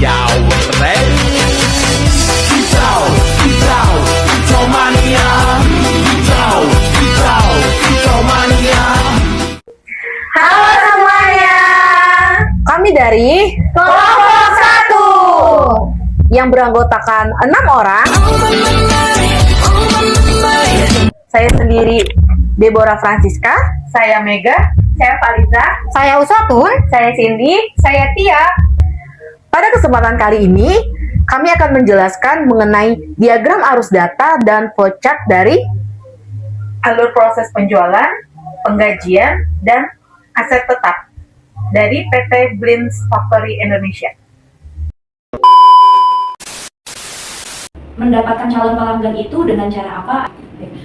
Yo, ready? Kicau, kicau, kicau mania. Kicau, kicau, kicau mania. Halo semuanya, Kami dari kelompok 1 yang beranggotakan 6 orang. Saya sendiri Deborah Francisca, Saya Mega, saya Faliza, saya Usatun. saya Cindy, saya Tia. Pada kesempatan kali ini, kami akan menjelaskan mengenai diagram arus data dan flowchart dari Alur proses penjualan, penggajian, dan aset tetap dari PT Blins Factory Indonesia. Mendapatkan calon pelanggan itu dengan cara apa?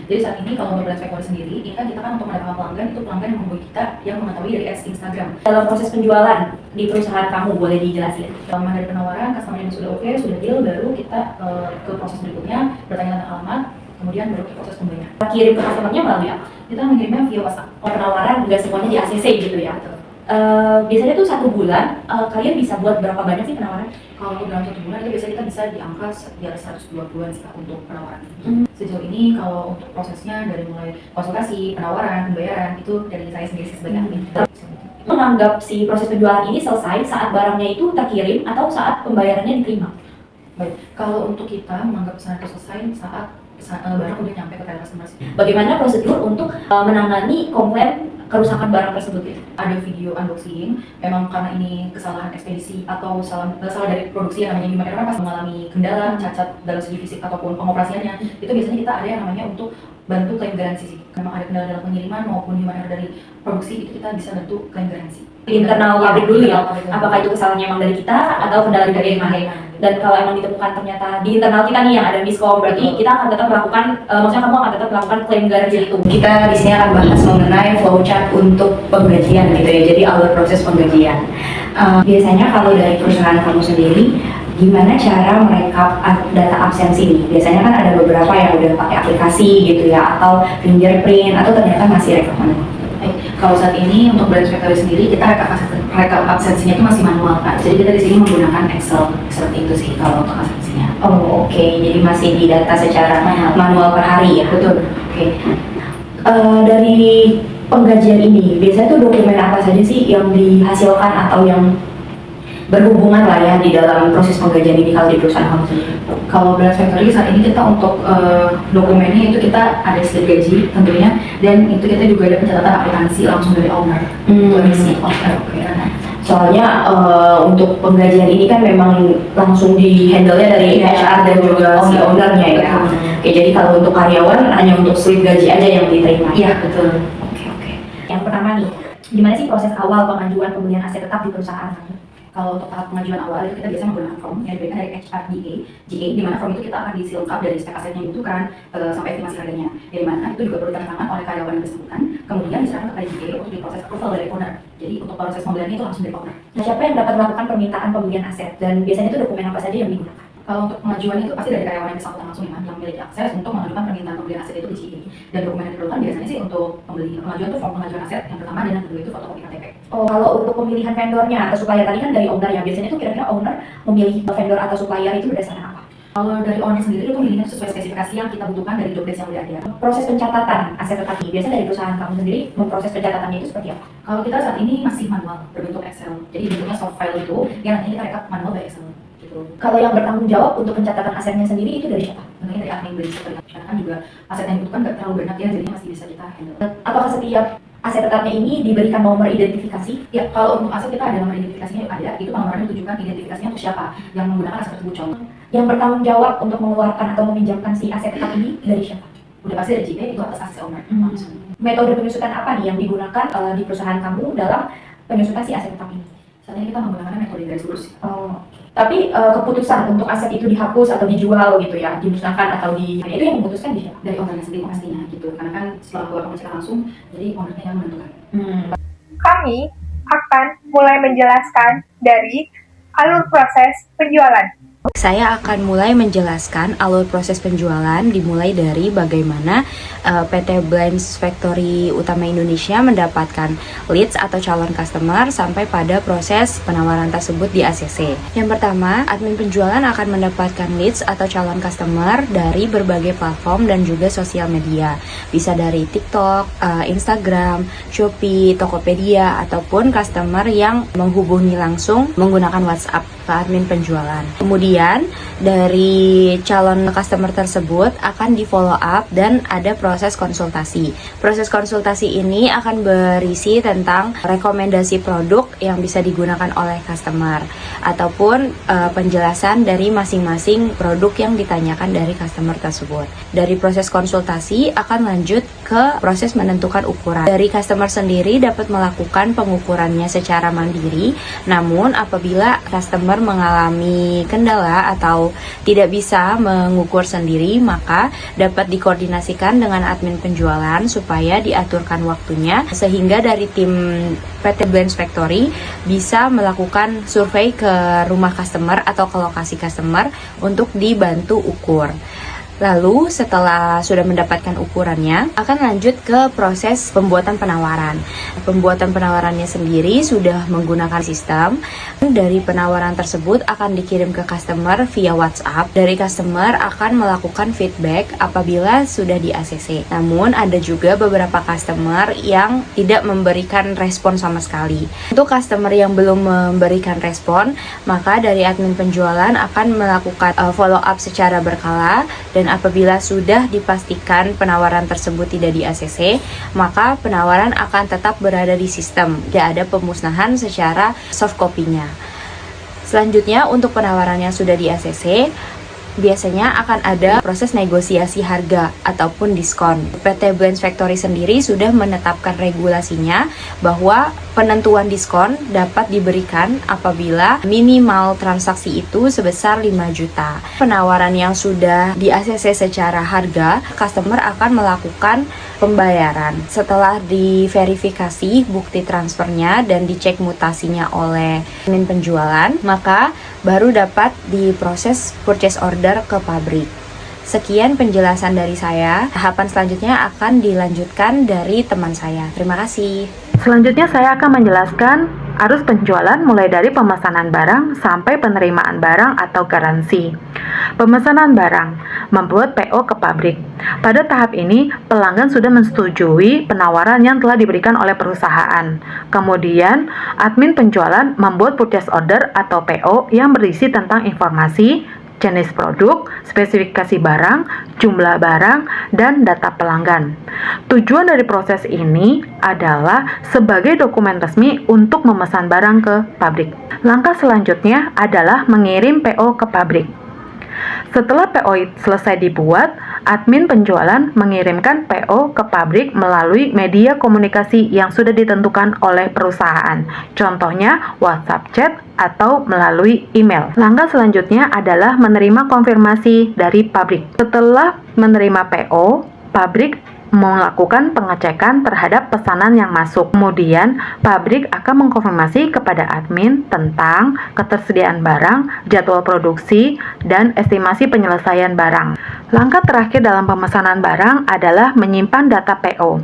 Jadi saat ini kalau untuk Blins Factory sendiri, ini kan kita kan untuk mendapatkan pelanggan itu pelanggan yang menghubungi kita yang mengetahui dari ads Instagram. Dalam proses penjualan di perusahaan kamu boleh dijelasin? Selama dari penawaran, customer yang sudah oke, sudah deal, baru kita ke proses berikutnya, bertanya tentang alamat, kemudian baru ke proses pembelian. Kirim ke customernya melalui apa? Kita mengirimnya via WhatsApp. Penawaran nggak semuanya di ACC gitu ya. Biasanya tuh 1 bulan, kalian bisa buat berapa banyak sih penawaran? Kalau dalam 1 bulan itu biasanya kita bisa di angka di atas 120-an sih Kak, untuk penawaran. Sejauh ini kalau untuk prosesnya dari mulai konsultasi, penawaran, pembayaran itu dari saya sendiri sebagai admin. Menganggap si proses penjualan ini selesai saat barangnya itu terkirim atau saat pembayarannya diterima? Baik, kalau untuk kita menganggap pesanan itu selesai saat barang udah nyampe ke customer. Bagaimana prosedur untuk menangani komplain kerusakan barang tersebut ya? Ada video unboxing, memang karena ini kesalahan ekspedisi atau salah dari produksi yang namanya gimana, karena pas mengalami kendala, cacat dalam segi fisik ataupun pengoperasiannya, itu biasanya kita ada yang namanya untuk bantu klaim garansi sih. Memang ada kendala dalam pengiriman maupun gimana dari produksi, itu kita bisa bantu klaim garansi. Di internal pabrik dulu ya, apakah itu kesalahannya emang dari kita atau kendala dari pengiriman? Dan kalau emang ditemukan ternyata di internal kita nih yang ada miskom, berarti kita akan tetap melakukan, maksudnya kamu akan tetap melakukan klaim garansi itu. Kita di sini akan bahas mengenai flowchart untuk penggajian gitu ya, jadi alur proses penggajian. Biasanya kalau dari perusahaan kamu sendiri, gimana cara merekap data absensi nih? Biasanya kan ada beberapa yang udah pakai aplikasi gitu ya, atau fingerprint, atau ternyata masih rekap manual. Kalau saat ini untuk Blins Factory sendiri kita rekap absensinya itu masih manual Kak. Jadi kita di sini menggunakan Excel seperti itu sih kalau untuk absensinya. Oh oke. Jadi masih didata secara manual per hari ya? Betul. Oke. Dari penggajian ini, biasanya tuh dokumen apa saja sih yang dihasilkan atau yang berhubungan lah ya di dalam proses penggajian ini kalau di perusahaan kamu sendiri? Kalau Blins Factory saat ini kita untuk dokumennya itu kita ada slip gaji tentunya, dan itu kita juga ada pencatatan akuntansi langsung dari owner. Itu isi owner. Soalnya untuk penggajian ini kan memang langsung di handle-nya dari HR dan juga si ownernya ya. Oke, jadi kalau untuk karyawan hanya untuk slip gaji aja yang diterima. Iya betul. Oke. Yang pertama nih, gimana sih proses awal pengajuan pembelian aset tetap di perusahaan kamu? Kalau untuk tahap pengajuan awal itu kita biasa menggunakan form yang diberikan dari HR GA, di mana form itu kita akan diisi lengkap dari spek aset yang dibutuhkan sampai estimasi harganya. Di mana itu juga perlu ditandatangan oleh karyawan yang bersangkutan, kemudian diserahkan kepada GA untuk diproses approval dari owner. Jadi untuk proses pembelian itu langsung dari owner. Nah, siapa yang dapat melakukan permintaan pembelian aset dan biasanya itu dokumen apa saja yang digunakan? Kalau untuk pengajuan itu pasti dari karyawan yang bersangkutan langsung ya, yang memiliki akses untuk mengajukan permintaan pembelian aset itu di GA. Dan dokumen yang diperlukan biasanya sih untuk pengajuan itu form pengajuan aset yang pertama, dan yang kedua itu fotokopi KTP. Oh, kalau untuk pemilihan vendornya atau supplier tadi kan dari owner ya, biasanya tuh kira-kira owner memilih vendor atau supplier itu berdasarkan apa? Kalau dari owner sendiri itu milihnya sesuai spesifikasi yang kita butuhkan dari job desk yang udah ada. Proses pencatatan aset tetap ini, biasanya dari perusahaan kamu sendiri memproses pencatatannya itu seperti apa? Kalau kita saat ini masih manual berbentuk Excel, jadi bentuknya soft file itu yang nantinya kita rekap manual by Excel gitu. Kalau yang bertanggung jawab untuk pencatatan asetnya sendiri itu dari siapa? Tentunya dari admin Blins, karena kan juga aset yang dibutuhkan nggak terlalu banyak ya, jadi masih bisa kita handle. Apakah setiap aset tetapnya ini diberikan nomor identifikasi? Ya, kalau untuk aset kita ada nomor identifikasinya ada, itu nomornya ditujukan identifikasinya untuk siapa yang menggunakan aset tersebut. Contoh, Yang bertanggung jawab untuk mengeluarkan atau meminjamkan si aset tetap ini dari siapa? udah pasti dari GA itu atas aset owner. Metode penyusutan apa nih yang digunakan di perusahaan kamu dalam penyusutan si aset tetap ini? Saat ini kita menggunakan metode garis lurus. Oh, tapi keputusan untuk aset itu dihapus atau dijual gitu ya, dimusnahkan atau itu yang memutuskan di siapa? Dari ownernya sendiri pastinya gitu, karena kan setelah keluar pengecekan langsung, jadi ownernya yang menentukan. Kami akan mulai menjelaskan dari alur proses penjualan. Saya akan mulai menjelaskan alur proses penjualan dimulai dari bagaimana PT Blends Factory Utama Indonesia mendapatkan leads atau calon customer sampai pada proses penawaran tersebut di ACC. Yang pertama, admin penjualan akan mendapatkan leads atau calon customer dari berbagai platform dan juga sosial media. Bisa dari TikTok, Instagram, Shopee, Tokopedia, ataupun customer yang menghubungi langsung menggunakan WhatsApp ke admin penjualan. Kemudian dari calon customer tersebut akan di follow up dan ada proses konsultasi. Proses konsultasi ini akan berisi tentang rekomendasi produk yang bisa digunakan oleh customer ataupun penjelasan dari masing-masing produk yang ditanyakan dari customer tersebut. Dari proses konsultasi akan lanjut ke proses menentukan ukuran. Dari customer sendiri dapat melakukan pengukurannya secara mandiri, namun apabila customer mengalami kendala atau tidak bisa mengukur sendiri, maka dapat dikoordinasikan dengan admin penjualan supaya diaturkan waktunya sehingga dari tim PT Blends Factory bisa melakukan survei ke rumah customer atau ke lokasi customer untuk dibantu ukur. Lalu setelah sudah mendapatkan ukurannya, akan lanjut ke proses pembuatan penawaran. Pembuatan penawarannya sendiri sudah menggunakan sistem. Dari penawaran tersebut akan dikirim ke customer via WhatsApp. Dari customer akan melakukan feedback apabila sudah di ACC. Namun ada juga beberapa customer yang tidak memberikan respon sama sekali. Untuk customer yang belum memberikan respon, maka dari admin penjualan akan melakukan follow up secara berkala, dan apabila sudah dipastikan penawaran tersebut tidak di ACC, maka penawaran akan tetap berada di sistem. Tidak ada pemusnahan secara soft copy-nya. Selanjutnya, untuk penawaran yang sudah di ACC, biasanya akan ada proses negosiasi harga ataupun diskon. PT Blends Factory sendiri sudah menetapkan regulasinya bahwa penentuan diskon dapat diberikan apabila minimal transaksi itu sebesar 5 juta. Penawaran yang sudah di ACC secara harga, customer akan melakukan pembayaran. Setelah diverifikasi bukti transfernya dan dicek mutasinya oleh admin penjualan, maka baru dapat diproses purchase order ke pabrik. Sekian penjelasan dari saya. Tahapan selanjutnya akan dilanjutkan dari teman saya. Terima kasih. Selanjutnya saya akan menjelaskan arus penjualan mulai dari pemesanan barang sampai penerimaan barang atau garansi. Pemesanan barang, membuat PO ke pabrik. Pada tahap ini, pelanggan sudah menyetujui penawaran yang telah diberikan oleh perusahaan. Kemudian, admin penjualan membuat purchase order atau PO yang berisi tentang informasi, jenis produk, spesifikasi barang, jumlah barang, dan data pelanggan. Tujuan dari proses ini adalah sebagai dokumen resmi untuk memesan barang ke pabrik. Langkah selanjutnya adalah mengirim PO ke pabrik. Setelah PO selesai dibuat, admin penjualan mengirimkan PO ke pabrik melalui media komunikasi yang sudah ditentukan oleh perusahaan. Contohnya WhatsApp chat atau melalui email. Langkah selanjutnya adalah menerima konfirmasi dari pabrik. Setelah menerima PO, pabrik melakukan pengecekan terhadap pesanan yang masuk. Kemudian, pabrik akan mengkonfirmasi kepada admin tentang ketersediaan barang, jadwal produksi, dan estimasi penyelesaian barang. Langkah terakhir dalam pemesanan barang adalah menyimpan data PO.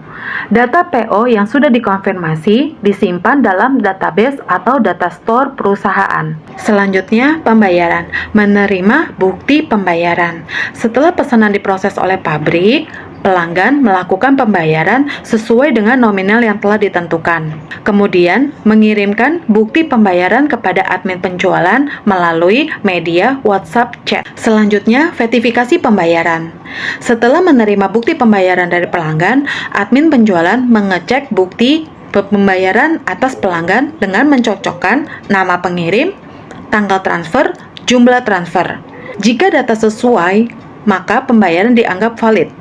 Data PO yang sudah dikonfirmasi disimpan dalam database atau data store perusahaan. Selanjutnya, pembayaran. Menerima bukti pembayaran. Setelah pesanan diproses oleh pabrik, pelanggan melakukan pembayaran sesuai dengan nominal yang telah ditentukan. Kemudian, mengirimkan bukti pembayaran kepada admin penjualan melalui media WhatsApp chat. Selanjutnya, verifikasi pembayaran. Setelah menerima bukti pembayaran dari pelanggan, admin penjualan mengecek bukti pembayaran atas pelanggan dengan mencocokkan nama pengirim, tanggal transfer, jumlah transfer. Jika data sesuai, maka pembayaran dianggap valid.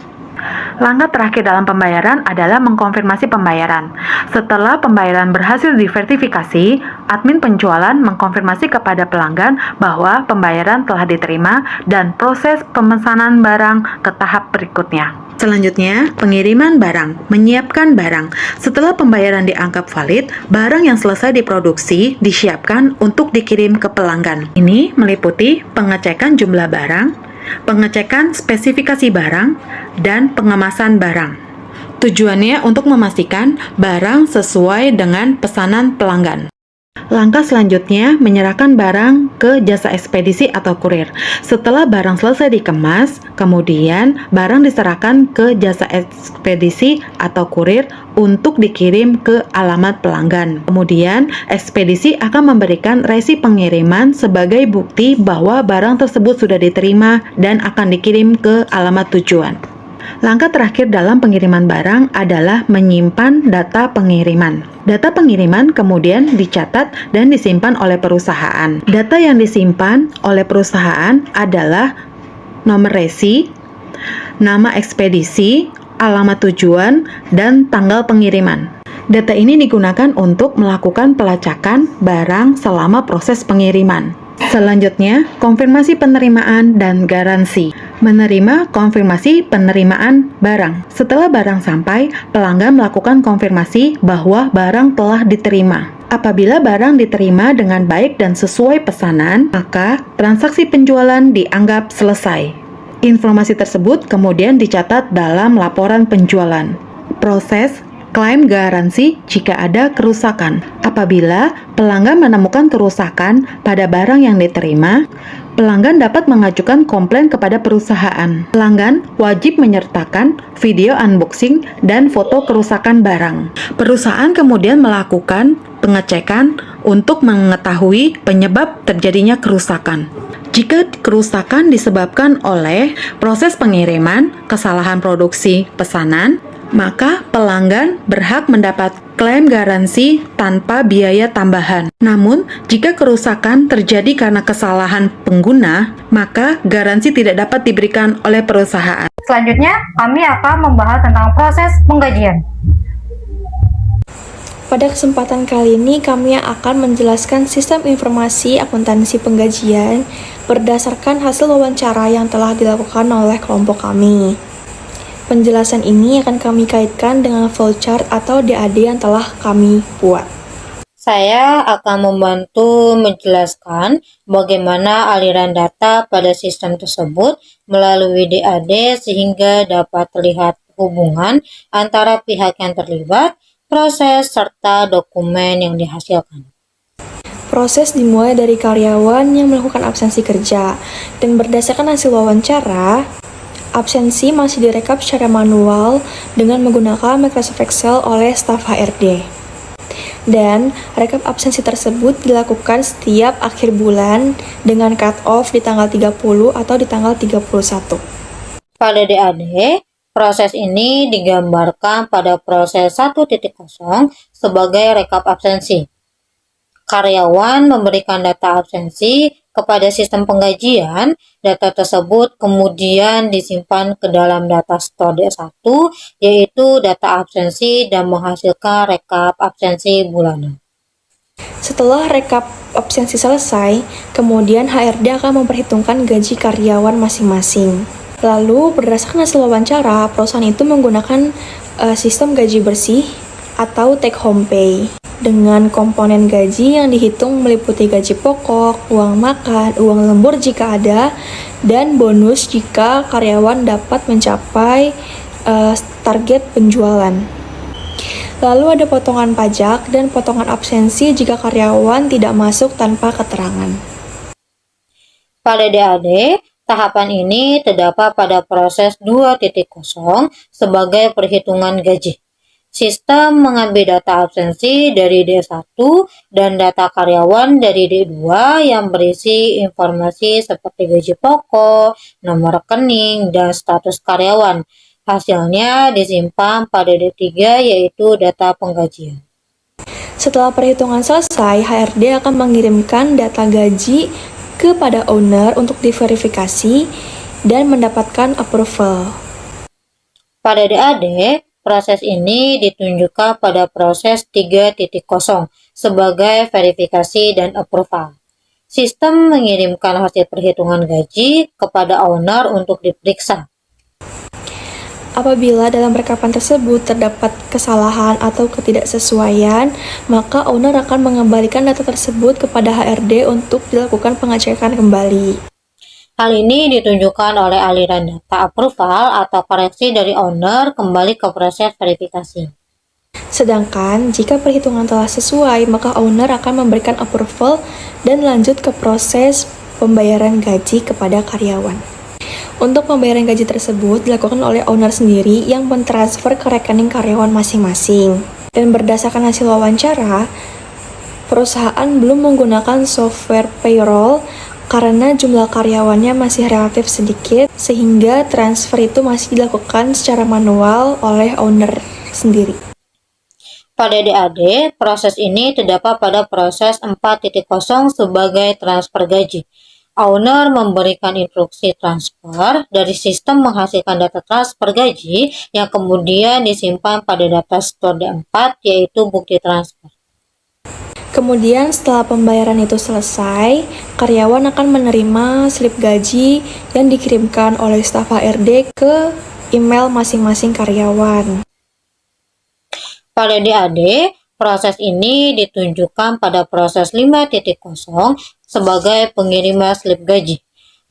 Langkah terakhir dalam pembayaran adalah mengkonfirmasi pembayaran. Setelah pembayaran berhasil diverifikasi, admin penjualan mengkonfirmasi kepada pelanggan bahwa pembayaran telah diterima dan proses pemesanan barang ke tahap berikutnya. Selanjutnya, pengiriman barang. Menyiapkan barang. Setelah pembayaran dianggap valid, barang yang selesai diproduksi disiapkan untuk dikirim ke pelanggan. Ini meliputi pengecekan jumlah barang, pengecekan spesifikasi barang, dan pengemasan barang. Tujuannya untuk memastikan barang sesuai dengan pesanan pelanggan. Langkah selanjutnya, menyerahkan barang ke jasa ekspedisi atau kurir. Setelah barang selesai dikemas, kemudian barang diserahkan ke jasa ekspedisi atau kurir untuk dikirim ke alamat pelanggan. Kemudian, ekspedisi akan memberikan resi pengiriman sebagai bukti bahwa barang tersebut sudah diterima dan akan dikirim ke alamat tujuan. Langkah terakhir dalam pengiriman barang adalah menyimpan data pengiriman. Data pengiriman kemudian dicatat dan disimpan oleh perusahaan. Data yang disimpan oleh perusahaan adalah nomor resi, nama ekspedisi, alamat tujuan, dan tanggal pengiriman. Data ini digunakan untuk melakukan pelacakan barang selama proses pengiriman. Selanjutnya, konfirmasi penerimaan dan garansi. Menerima konfirmasi penerimaan barang. Setelah barang sampai, pelanggan melakukan konfirmasi bahwa barang telah diterima. Apabila barang diterima dengan baik dan sesuai pesanan, maka transaksi penjualan dianggap selesai. Informasi tersebut kemudian dicatat dalam laporan penjualan. Proses klaim garansi jika ada kerusakan. Apabila pelanggan menemukan kerusakan pada barang yang diterima, pelanggan dapat mengajukan komplain kepada perusahaan. Pelanggan wajib menyertakan video unboxing dan foto kerusakan barang. Perusahaan kemudian melakukan pengecekan untuk mengetahui penyebab terjadinya kerusakan. Jika kerusakan disebabkan oleh proses pengiriman, kesalahan produksi pesanan, maka pelanggan berhak mendapat klaim garansi tanpa biaya tambahan. Namun, jika kerusakan terjadi karena kesalahan pengguna, maka garansi tidak dapat diberikan oleh perusahaan. Selanjutnya, kami akan membahas tentang proses penggajian. Pada kesempatan kali ini, kami akan menjelaskan sistem informasi akuntansi penggajian berdasarkan hasil wawancara yang telah dilakukan oleh kelompok kami. Penjelasan ini akan kami kaitkan dengan flowchart atau DAD yang telah kami buat. Saya akan membantu menjelaskan bagaimana aliran data pada sistem tersebut melalui DAD sehingga dapat terlihat hubungan antara pihak yang terlibat, proses, serta dokumen yang dihasilkan. Proses dimulai dari karyawan yang melakukan absensi kerja, dan berdasarkan hasil wawancara, absensi masih direkap secara manual dengan menggunakan Microsoft Excel oleh staf HRD. Dan rekap absensi tersebut dilakukan setiap akhir bulan dengan cut-off di tanggal 30 atau di tanggal 31. Pada DAD, proses ini digambarkan pada proses 1.0 sebagai rekap absensi. Karyawan memberikan data absensi kepada sistem penggajian. Data tersebut kemudian disimpan ke dalam data store D1, yaitu data absensi, dan menghasilkan rekap absensi bulanan. Setelah rekap absensi selesai, kemudian HRD akan memperhitungkan gaji karyawan masing-masing. Lalu, berdasarkan hasil wawancara, perusahaan itu menggunakan sistem gaji bersih atau take home pay. Dengan komponen gaji yang dihitung meliputi gaji pokok, uang makan, uang lembur jika ada, dan bonus jika karyawan dapat mencapai target penjualan. Lalu ada potongan pajak dan potongan absensi jika karyawan tidak masuk tanpa keterangan. Pada DAD, tahapan ini terdapat pada proses 2.0 sebagai perhitungan gaji. Sistem mengambil data absensi dari D1 dan data karyawan dari D2 yang berisi informasi seperti gaji pokok, nomor rekening, dan status karyawan. Hasilnya disimpan pada D3, yaitu data penggajian. Setelah perhitungan selesai, HRD akan mengirimkan data gaji kepada owner untuk diverifikasi dan mendapatkan approval. Pada DAD, proses ini ditunjukkan pada proses 3.0 sebagai verifikasi dan approval. Sistem mengirimkan hasil perhitungan gaji kepada owner untuk diperiksa. Apabila dalam rekapan tersebut terdapat kesalahan atau ketidaksesuaian, maka owner akan mengembalikan data tersebut kepada HRD untuk dilakukan pengecekan kembali. Hal ini ditunjukkan oleh aliran data approval atau koreksi dari owner kembali ke proses verifikasi. Sedangkan jika perhitungan telah sesuai, maka owner akan memberikan approval dan lanjut ke proses pembayaran gaji kepada karyawan. Untuk pembayaran gaji tersebut dilakukan oleh owner sendiri yang mentransfer ke rekening karyawan masing-masing. Dan berdasarkan hasil wawancara, perusahaan belum menggunakan software payroll karena jumlah karyawannya masih relatif sedikit, sehingga transfer itu masih dilakukan secara manual oleh owner sendiri. Pada DAD, proses ini terdapat pada proses 4.0 sebagai transfer gaji. Owner memberikan instruksi transfer dari sistem menghasilkan data transfer gaji yang kemudian disimpan pada data store D4, yaitu bukti transfer. Kemudian setelah pembayaran itu selesai, karyawan akan menerima slip gaji yang dikirimkan oleh staf HRD ke email masing-masing karyawan. Pada DAD, proses ini ditunjukkan pada proses 5.0 sebagai pengiriman slip gaji.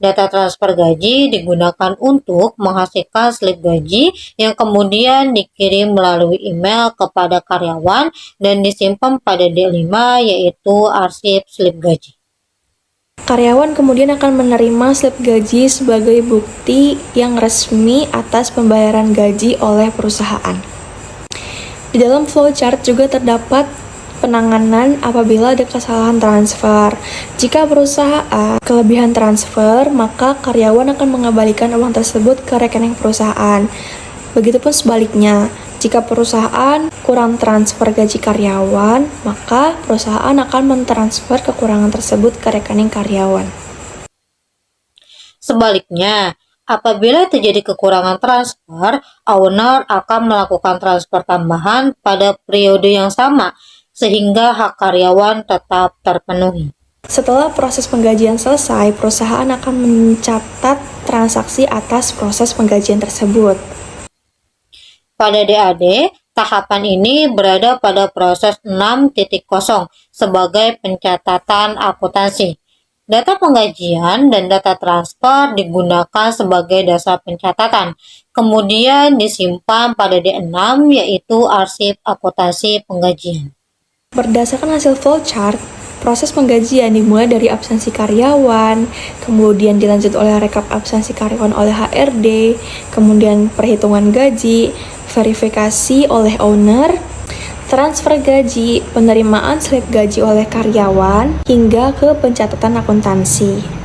Data transfer gaji digunakan untuk menghasilkan slip gaji yang kemudian dikirim melalui email kepada karyawan dan disimpan pada D5, yaitu arsip slip gaji. Karyawan kemudian akan menerima slip gaji sebagai bukti yang resmi atas pembayaran gaji oleh perusahaan. Di dalam flowchart juga terdapat penanganan apabila ada kesalahan transfer. Jika perusahaan kelebihan transfer, maka karyawan akan mengembalikan uang tersebut ke rekening perusahaan. Begitupun sebaliknya, jika perusahaan kurang transfer gaji karyawan, maka perusahaan akan mentransfer kekurangan tersebut ke rekening karyawan. Sebaliknya, apabila terjadi kekurangan transfer, owner akan melakukan transfer tambahan pada periode yang sama, sehingga hak karyawan tetap terpenuhi. Setelah proses penggajian selesai, perusahaan akan mencatat transaksi atas proses penggajian tersebut. Pada DAD, tahapan ini berada pada proses 6.0 sebagai pencatatan akuntansi. Data penggajian dan data transfer digunakan sebagai dasar pencatatan, kemudian disimpan pada D6, yaitu arsip akuntansi penggajian. Berdasarkan hasil flowchart, proses penggajian dimulai dari absensi karyawan, kemudian dilanjut oleh rekap absensi karyawan oleh HRD, kemudian perhitungan gaji, verifikasi oleh owner, transfer gaji, penerimaan slip gaji oleh karyawan, hingga ke pencatatan akuntansi.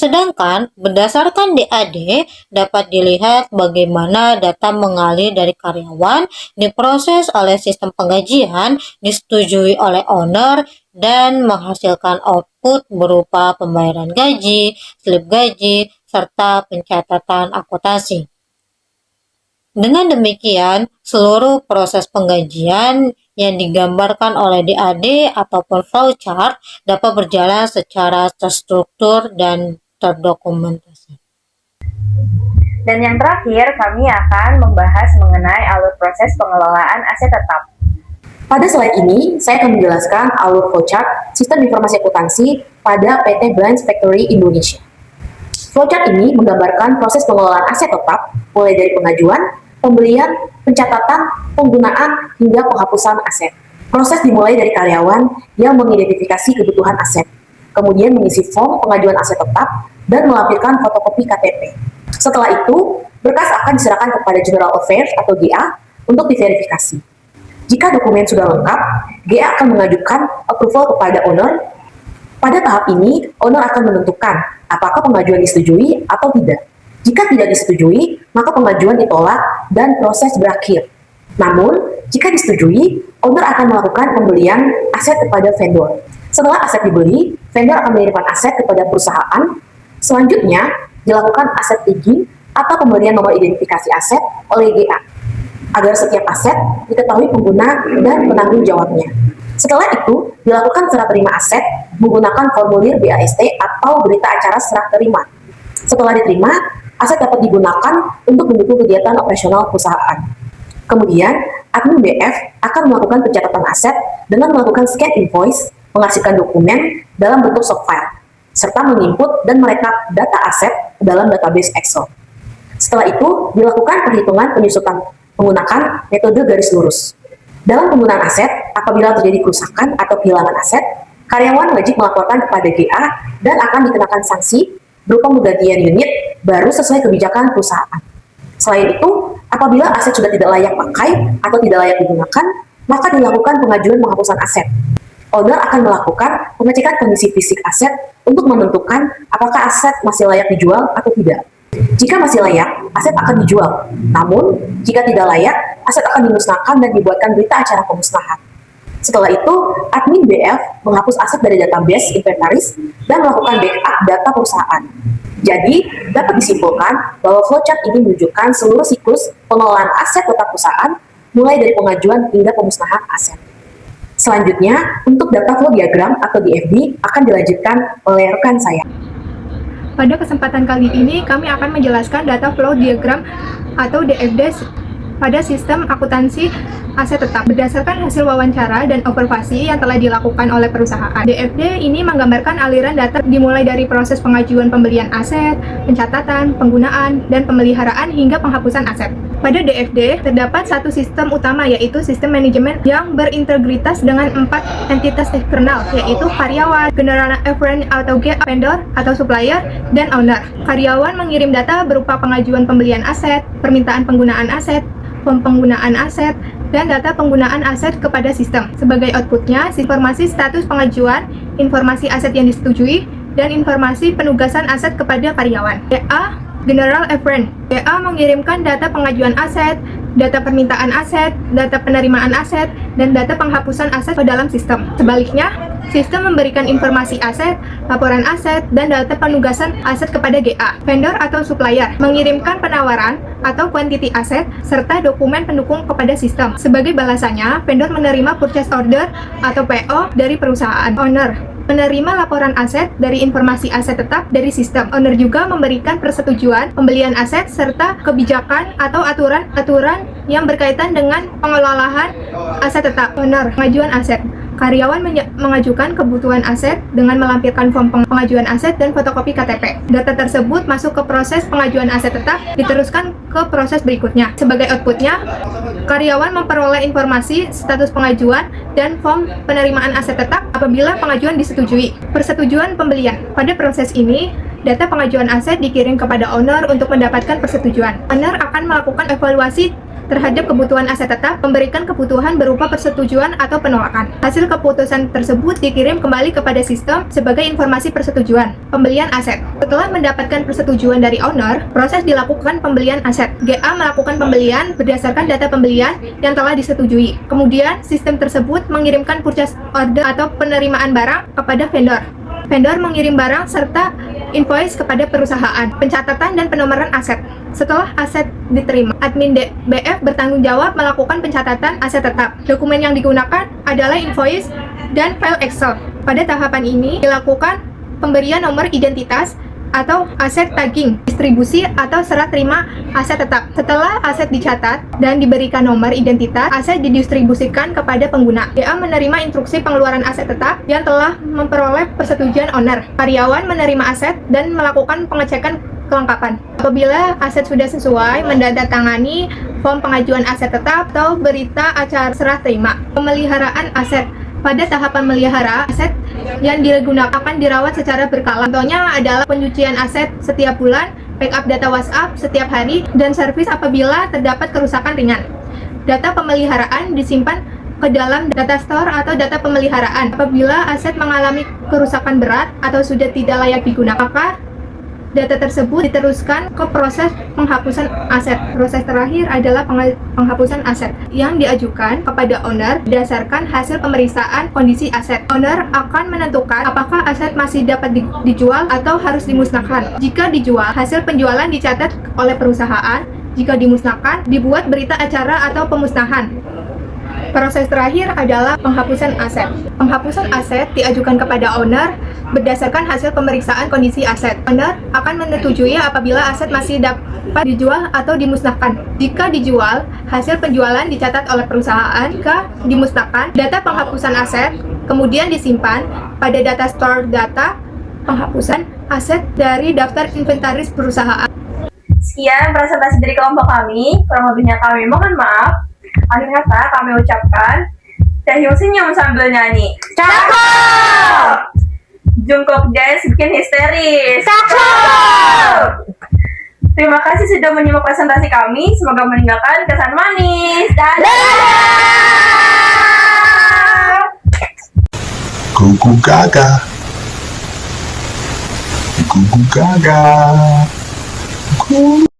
Sedangkan berdasarkan DAD dapat dilihat bagaimana data mengalir dari karyawan diproses oleh sistem penggajian, disetujui oleh owner, dan menghasilkan output berupa pembayaran gaji, slip gaji, serta pencatatan akuntansi. Dengan demikian, seluruh proses penggajian yang digambarkan oleh DAD ataupun flowchart dapat berjalan secara terstruktur dan terdokumentasi. Dan yang terakhir, kami akan membahas mengenai alur proses pengelolaan aset tetap. Pada slide ini, saya akan menjelaskan alur flowchart sistem informasi akuntansi pada PT Brands Factory Indonesia. Flowchart ini menggambarkan proses pengelolaan aset tetap, mulai dari pengajuan, pembelian, pencatatan, penggunaan, hingga penghapusan aset. Proses dimulai dari karyawan yang mengidentifikasi kebutuhan aset, kemudian mengisi form pengajuan aset tetap, dan melampirkan fotokopi KTP. Setelah itu, berkas akan diserahkan kepada General Affairs atau GA untuk diverifikasi. Jika dokumen sudah lengkap, GA akan mengajukan approval kepada owner. Pada tahap ini, owner akan menentukan apakah pengajuan disetujui atau tidak. Jika tidak disetujui, maka pengajuan ditolak dan proses berakhir. Namun, jika disetujui, owner akan melakukan pembelian aset kepada vendor. Setelah aset dibeli, vendor akan mengirimkan aset kepada perusahaan. Selanjutnya, dilakukan aset tagging atau pemberian nomor identifikasi aset oleh GA, agar setiap aset diketahui pengguna dan penanggung jawabnya. Setelah itu, dilakukan serah terima aset menggunakan formulir BAST atau berita acara serah terima. Setelah diterima, aset dapat digunakan untuk mendukung kegiatan operasional perusahaan. Kemudian, admin BF akan melakukan pencatatan aset dengan melakukan scan invoice, mengarsipkan dokumen dalam bentuk soft file, serta menginput dan merekap data aset ke dalam database Excel. Setelah itu, dilakukan perhitungan penyusutan menggunakan metode garis lurus. Dalam penggunaan aset, apabila terjadi kerusakan atau kehilangan aset, karyawan wajib melaporkan kepada GA dan akan dikenakan sanksi berupa penggantian unit baru sesuai kebijakan perusahaan. Selain itu, apabila aset sudah tidak layak pakai atau tidak layak digunakan, maka dilakukan pengajuan penghapusan aset. Owner akan melakukan pengecekan kondisi fisik aset untuk menentukan apakah aset masih layak dijual atau tidak. Jika masih layak, aset akan dijual. Namun, jika tidak layak, aset akan dimusnahkan dan dibuatkan berita acara pemusnahan. Setelah itu, admin BF menghapus aset dari database inventaris dan melakukan backup data perusahaan. Jadi, dapat disimpulkan bahwa flowchart ini menunjukkan seluruh siklus pengelolaan aset tetap perusahaan, mulai dari pengajuan hingga pemusnahan aset. Selanjutnya, untuk data flow diagram atau DFD akan dilanjutkan oleh rekan saya. Pada kesempatan kali ini, kami akan menjelaskan data flow diagram atau DFD pada sistem akuntansi aset tetap berdasarkan hasil wawancara dan observasi yang telah dilakukan oleh perusahaan. DFD ini menggambarkan aliran data dimulai dari proses pengajuan pembelian aset, pencatatan, penggunaan, dan pemeliharaan hingga penghapusan aset. Pada DFD, terdapat satu sistem utama yaitu sistem manajemen yang berintegritas dengan 4 entitas eksternal yaitu karyawan, general appraisal atau GA, vendor atau supplier, dan owner. Karyawan mengirim data berupa pengajuan pembelian aset, permintaan penggunaan aset, form penggunaan aset, dan data penggunaan aset kepada sistem. Sebagai outputnya, informasi status pengajuan, informasi aset yang disetujui, dan informasi penugasan aset kepada karyawan. GA, General Appraisal. GA mengirimkan data pengajuan aset, data permintaan aset, data penerimaan aset, dan data penghapusan aset ke dalam sistem. Sebaliknya, sistem memberikan informasi aset, laporan aset, dan data penugasan aset kepada GA. Vendor atau supplier mengirimkan penawaran atau quantity aset serta dokumen pendukung kepada sistem. Sebagai balasannya, vendor menerima purchase order atau PO dari perusahaan. Owner menerima laporan aset dari informasi aset tetap dari sistem. Owner juga memberikan persetujuan pembelian aset serta kebijakan atau aturan-aturan yang berkaitan dengan pengelolaan aset tetap. Owner, pengajuan aset. Karyawan mengajukan kebutuhan aset dengan melampirkan form pengajuan aset dan fotokopi KTP. Data tersebut masuk ke proses pengajuan aset tetap, diteruskan ke proses berikutnya. Sebagai outputnya, karyawan memperoleh informasi status pengajuan dan form penerimaan aset tetap apabila pengajuan disetujui. Persetujuan pembelian. Pada proses ini, data pengajuan aset dikirim kepada owner untuk mendapatkan persetujuan. Owner akan melakukan evaluasi terhadap kebutuhan aset tetap, memberikan kebutuhan berupa persetujuan atau penolakan. Hasil keputusan tersebut dikirim kembali kepada sistem sebagai informasi persetujuan. Pembelian aset. Setelah mendapatkan persetujuan dari owner, proses dilakukan pembelian aset. GA melakukan pembelian berdasarkan data pembelian yang telah disetujui. Kemudian, sistem tersebut mengirimkan purchase order atau penerimaan barang kepada vendor. Vendor mengirim barang serta invoice kepada perusahaan. Pencatatan dan penomoran aset. Setelah aset diterima, admin BF bertanggung jawab melakukan pencatatan aset tetap. Dokumen yang digunakan adalah invoice dan file Excel. Pada tahapan ini dilakukan pemberian nomor identitas atau aset tagging, distribusi atau serah terima aset tetap. Setelah aset dicatat dan diberikan nomor identitas, aset didistribusikan kepada pengguna. DA menerima instruksi pengeluaran aset tetap yang telah memperoleh persetujuan owner. Karyawan menerima aset dan melakukan pengecekan kelengkapan. Apabila aset sudah sesuai, menandatangani form pengajuan aset tetap atau berita acara serah terima. Pemeliharaan aset. Pada tahapan melihara, aset yang digunakan akan dirawat secara berkala. Contohnya adalah pencucian aset setiap bulan, backup data WhatsApp setiap hari, dan servis apabila terdapat kerusakan ringan. Data pemeliharaan disimpan ke dalam data store atau data pemeliharaan. Apabila aset mengalami kerusakan berat atau sudah tidak layak digunakan, maka data tersebut diteruskan ke proses penghapusan aset. Proses terakhir adalah penghapusan aset yang diajukan kepada owner berdasarkan hasil pemeriksaan kondisi aset. Owner akan menentukan apakah aset masih dapat dijual atau harus dimusnahkan. Jika dijual, hasil penjualan dicatat oleh perusahaan. Jika dimusnahkan, dibuat berita acara atau pemusnahan. Proses terakhir adalah penghapusan aset. Penghapusan aset diajukan kepada owner berdasarkan hasil pemeriksaan kondisi aset. Owner akan menyetujui apabila aset masih dapat dijual atau dimusnahkan. Jika dijual, hasil penjualan dicatat oleh perusahaan. Jika dimusnahkan, data penghapusan aset kemudian disimpan pada data store data penghapusan aset dari daftar inventaris perusahaan. Sekian presentasi dari kelompok kami. Kurang lebihnya kami mohon maaf. Akhir kata kami ucapkan Taehyung senyum sambil nyanyi. Cakep! Jungkook dance bikin histeris. Cakep! Terima kasih sudah menyimak presentasi kami. Semoga meninggalkan kesan manis. Dadah! Gugu gaga. Gugu gaga.